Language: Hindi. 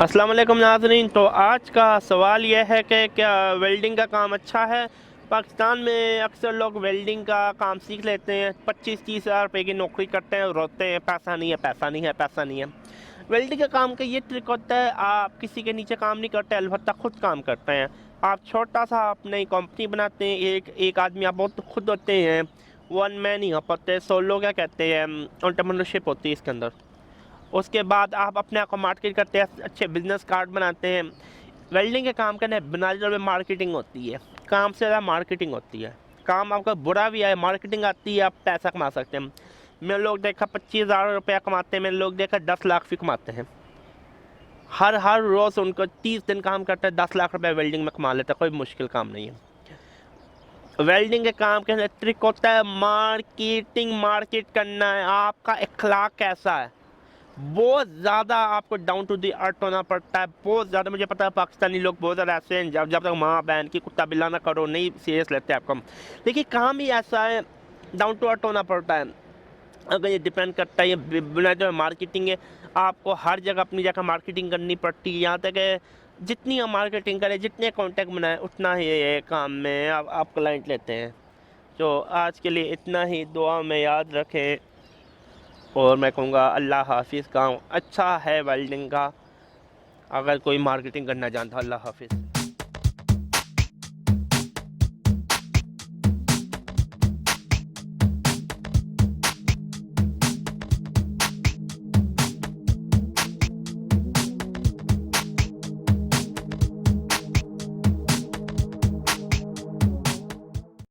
अस्सलाम वालेकुम नाज़रीन। तो आज का सवाल यह है कि क्या वेल्डिंग का काम अच्छा है। पाकिस्तान में अक्सर लोग वेल्डिंग का काम सीख लेते हैं, 25-30 हज़ार रुपये की नौकरी करते हैं और रोते हैं पैसा नहीं है, पैसा नहीं है, पैसा नहीं है। वेल्डिंग का काम का ये ट्रिक होता है, आप किसी के नीचे काम नहीं करते, अलबत्ता खुद काम करते हैं। आप छोटा सा अपनी कंपनी बनाते हैं, एक एक आदमी आप बहुत खुद होते हैं, वन मैन ही आप होते हैं, सोलो क्या कहते हैं, एंटरप्रेन्योरशिप होती है इसके अंदर। उसके बाद आप अपने आप को मार्केट करते हैं, अच्छे बिजनेस कार्ड बनाते हैं। वेल्डिंग के काम करने बुनियादी तौर पे मार्केटिंग होती है, काम से ज़्यादा मार्केटिंग होती है। काम आपका बुरा भी है, मार्केटिंग आती है, आप पैसा कमा सकते हैं। मैंने लोग देखा 25,000 रुपया कमाते हैं, मैंने लोग देखा 10 लाख भी कमाते हैं। हर हर रोज़ उनको 30 दिन काम करते हैं, 10 लाख रुपया वेल्डिंग में कमा लेते हैं, कोई मुश्किल काम नहीं है। वेल्डिंग के काम के ट्रिक होता है मार्केटिंग, मार्केट करना है। आपका इखलाक कैसा है, बहुत ज़्यादा आपको डाउन टू दी अर्थ होना पड़ता है, बहुत ज़्यादा। मुझे पता है पाकिस्तानी लोग बहुत ज़्यादा ऐसे हैं, जब जब तक माँ बहन की कुत्ता बिल्ला ना करो नहीं सीरियस लेते हैं आपको। देखिए काम ही ऐसा है, डाउन टू अर्थ होना पड़ता है। अगर ये डिपेंड करता है, ये बुनियादी जो मार्केटिंग है, आपको हर जगह अपनी जगह मार्केटिंग करनी पड़ती है। यहाँ तक कि जितनी हम मार्केटिंग करें, जितने कॉन्टैक्ट बनाए, उतना ही ये काम में आप क्लाइंट लेते हैं। तो आज के लिए इतना ही, दुआ में याद रखें। और मैं कहूँगा अल्लाह हाफिज़। काम अच्छा है वेल्डिंग का, अगर कोई मार्केटिंग करना जानता। अल्लाह हाफिज़।